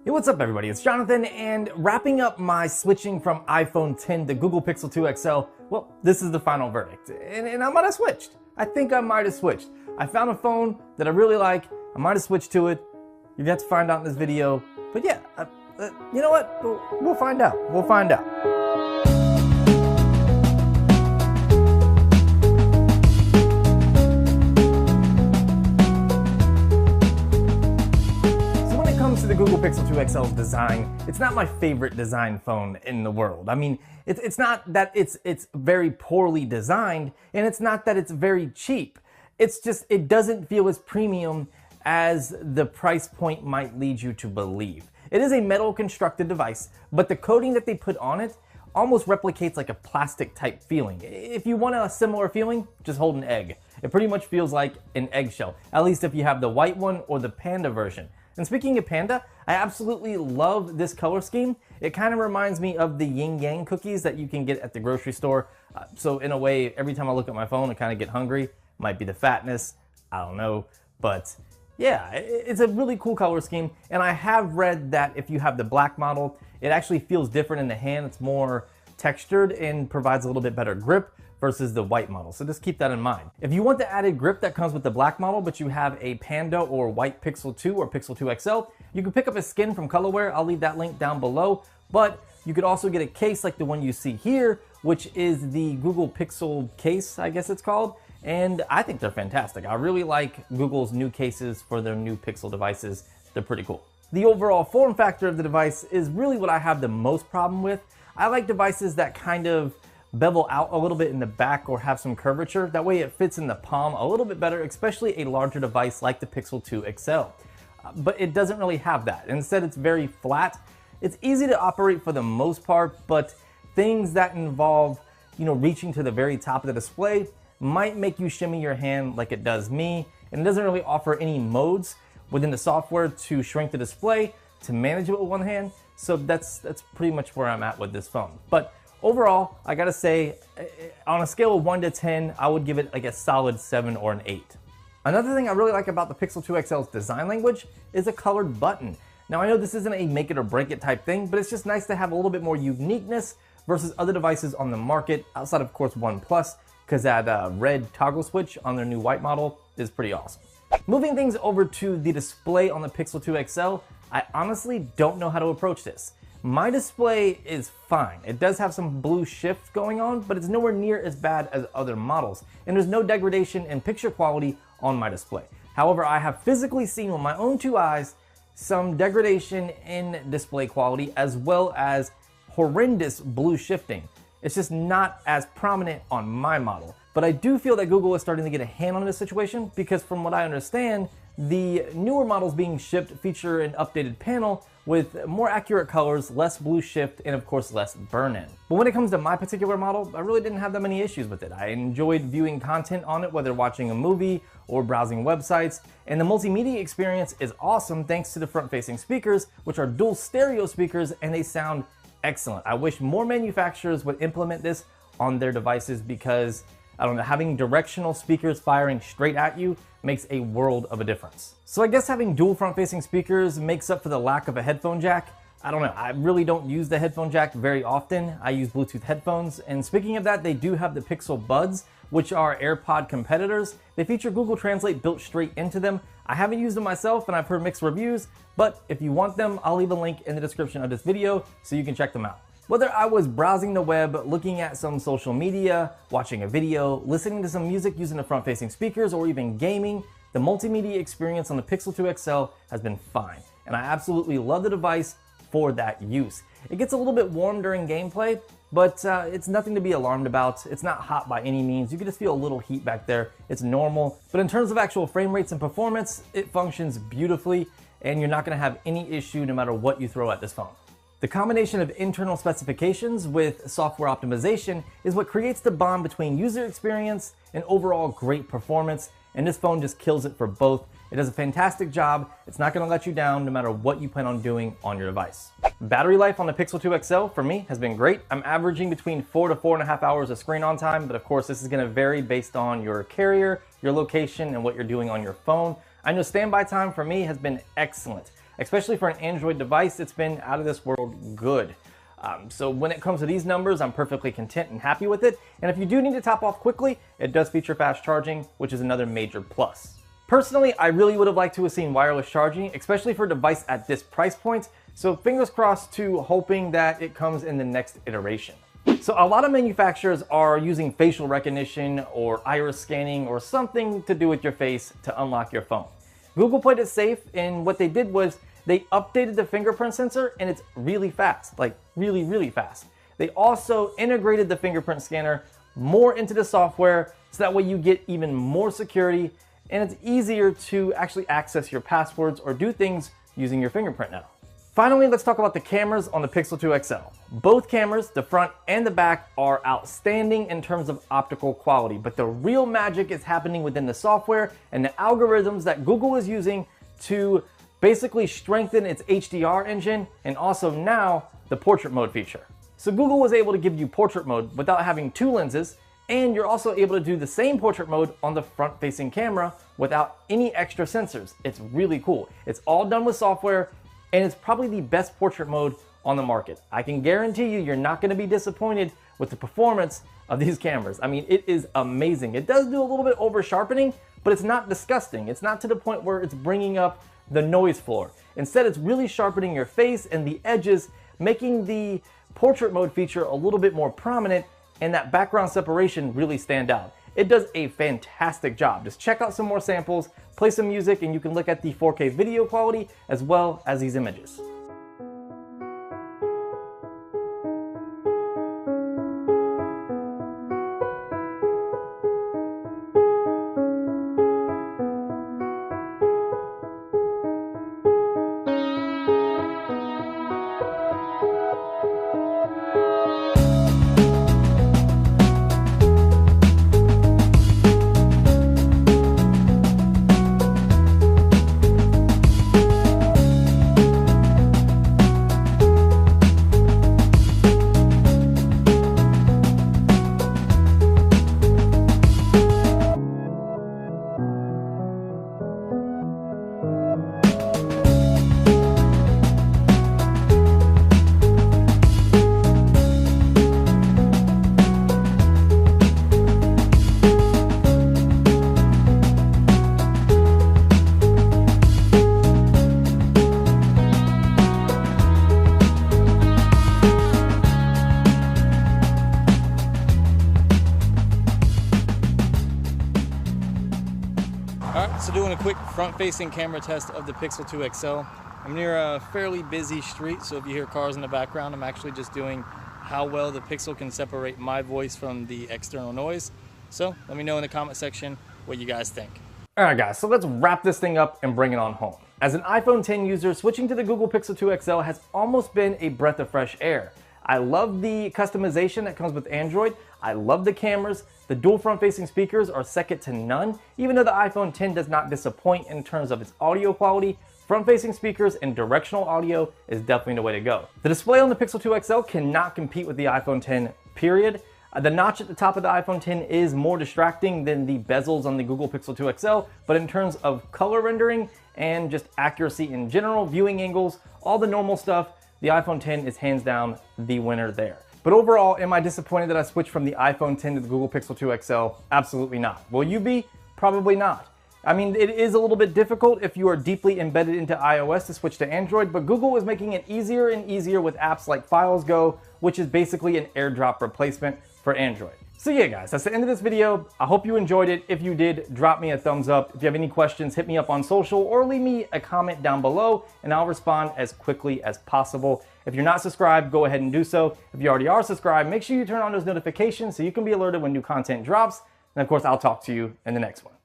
Hey, what's up everybody? It's Jonathan, and wrapping up my switching from iPhone 10 to Google Pixel 2 XL, well, this is the final verdict. And I might have switched. I think I might have switched. I found a phone that I really like. I might have switched to it. You're gonna have to find out in this video. But yeah, you know what? We'll find out. We'll find out. To the Google Pixel 2 XL's design, it's not my favorite design phone in the world. I mean, it's not that it's very poorly designed, and it's not that it's very cheap. It's just, it doesn't feel as premium as the price point might lead you to believe. It is a metal constructed device, but the coating that they put on it almost replicates like a plastic type feeling. If you want a similar feeling, just hold an egg. It pretty much feels like an eggshell, at least if you have the white one or the panda version. And speaking of panda, I absolutely love this color scheme. It kind of reminds me of the yin yang cookies that you can get at the grocery store. So in a way, every time I look at my phone, I kind of get hungry. Might be the fatness, I don't know. But yeah, it's a really cool color scheme. And I have read that if you have the black model, it actually feels different in the hand. It's more textured and provides a little bit better grip versus the white model. So just keep that in mind. If you want the added grip that comes with the black model, but you have a Panda or white Pixel 2 or Pixel 2 XL, you can pick up a skin from Colorware. I'll leave that link down below. But you could also get a case like the one you see here, which is the Google Pixel case, I guess it's called. And I think they're fantastic. I really like Google's new cases for their new Pixel devices. They're pretty cool. The overall form factor of the device is really what I have the most problem with. I like devices that kind of bevel out a little bit in the back or have some curvature. That way it fits in the palm a little bit better, especially a larger device like the Pixel 2 XL. But it doesn't really have that. Instead, it's very flat. It's easy to operate for the most part, but things that involve, reaching to the very top of the display might make you shimmy your hand like it does me. And it doesn't really offer any modes within the software to shrink the display, to manage it with one hand. So that's pretty much where I'm at with this phone. But overall, I gotta say, on a scale of 1 to 10, I would give it like a solid 7 or an 8. Another thing I really like about the Pixel 2 XL's design language is a colored button. Now I know this isn't a make it or break it type thing, but it's just nice to have a little bit more uniqueness versus other devices on the market, outside of course OnePlus, because that red toggle switch on their new white model is pretty awesome. Moving things over to the display on the Pixel 2 XL, I honestly don't know how to approach this. My display is fine. It does have some blue shift going on, but it's nowhere near as bad as other models. And there's no degradation in picture quality on my display. However, I have physically seen with my own 2 eyes some degradation in display quality as well as horrendous blue shifting. It's just not as prominent on my model. But I do feel that Google is starting to get a hand on this situation because from what I understand, the newer models being shipped feature an updated panel with more accurate colors, less blue shift, and of course less burn-in. But when it comes to my particular model, I really didn't have that many issues with it. I enjoyed viewing content on it, whether watching a movie or browsing websites, and the multimedia experience is awesome thanks to the front-facing speakers, which are dual stereo speakers, and they sound excellent. I wish more manufacturers would implement this on their devices because, I don't know, having directional speakers firing straight at you makes a world of a difference. So I guess having dual front-facing speakers makes up for the lack of a headphone jack. I don't know, I really don't use the headphone jack very often. I use Bluetooth headphones, and speaking of that, they do have the Pixel Buds, which are AirPod competitors. They feature Google Translate built straight into them. I haven't used them myself, and I've heard mixed reviews, but if you want them, I'll leave a link in the description of this video so you can check them out. Whether I was browsing the web, looking at some social media, watching a video, listening to some music using the front-facing speakers, or even gaming, the multimedia experience on the Pixel 2 XL has been fine. And I absolutely love the device for that use. It gets a little bit warm during gameplay, but it's nothing to be alarmed about. It's not hot by any means. You can just feel a little heat back there. It's normal. But in terms of actual frame rates and performance, it functions beautifully, and you're not gonna have any issue no matter what you throw at this phone. The combination of internal specifications with software optimization is what creates the bond between user experience and overall great performance, and this phone just kills it for both. It does a fantastic job. It's not gonna let you down no matter what you plan on doing on your device. Battery life on the Pixel 2 XL for me has been great. I'm averaging between 4 to 4.5 hours of screen on time, but of course this is gonna vary based on your carrier, your location, and what you're doing on your phone. I know standby time for me has been excellent. especially for an Android device. It's been out of this world good. So when it comes to these numbers, I'm perfectly content and happy with it. And if you do need to top off quickly, it does feature fast charging, which is another major plus. Personally, I really would have liked to have seen wireless charging, especially for a device at this price point. So fingers crossed to hoping that it comes in the next iteration. So a lot of manufacturers are using facial recognition or iris scanning or something to do with your face to unlock your phone. Google played it safe, and what they did was they updated the fingerprint sensor, and it's really fast, like really, really fast. They also integrated the fingerprint scanner more into the software so that way you get even more security, and it's easier to actually access your passwords or do things using your fingerprint now. Finally, let's talk about the cameras on the Pixel 2 XL. Both cameras, the front and the back, are outstanding in terms of optical quality, but the real magic is happening within the software and the algorithms that Google is using to basically strengthen its HDR engine and also now the portrait mode feature. So Google was able to give you portrait mode without having two lenses, and you're also able to do the same portrait mode on the front-facing camera without any extra sensors. It's really cool. It's all done with software, and it's probably the best portrait mode on the market. I can guarantee you, you're not going to be disappointed with the performance of these cameras. I mean, it is amazing. It does do a little bit over sharpening, but it's not disgusting. It's not to the point where it's bringing up the noise floor. Instead, it's really sharpening your face and the edges, making the portrait mode feature a little bit more prominent and that background separation really stand out. It does a fantastic job. Just check out some more samples, play some music, and you can look at the 4K video quality as well as these images. Alright, so doing a quick front-facing camera test of the Pixel 2 XL. I'm near a fairly busy street, so if you hear cars in the background, I'm actually just doing how well the Pixel can separate my voice from the external noise. So let me know in the comment section what you guys think. Alright guys, so let's wrap this thing up and bring it on home. As an iPhone 10 user, switching to the Google Pixel 2 XL has almost been a breath of fresh air. I love the customization that comes with Android. I love the cameras. The dual front-facing speakers are second to none. Even though the iPhone 10 does not disappoint in terms of its audio quality, front-facing speakers and directional audio is definitely the way to go. The display on the Pixel 2 XL cannot compete with the iPhone 10, period. The notch at the top of the iPhone 10 is more distracting than the bezels on the Google Pixel 2 XL, but in terms of color rendering and just accuracy in general, viewing angles, all the normal stuff, the iPhone 10 is hands down the winner there. But overall, am I disappointed that I switched from the iPhone 10 to the Google Pixel 2 XL? Absolutely not. Will you be? Probably not. I mean, it is a little bit difficult if you are deeply embedded into iOS to switch to Android, but Google is making it easier and easier with apps like Files Go, which is basically an AirDrop replacement for Android. So yeah guys, that's the end of this video. I hope you enjoyed it. If you did, drop me a thumbs up. If you have any questions, hit me up on social or leave me a comment down below and I'll respond as quickly as possible. If you're not subscribed, go ahead and do so. If you already are subscribed, make sure you turn on those notifications so you can be alerted when new content drops. And of course, I'll talk to you in the next one.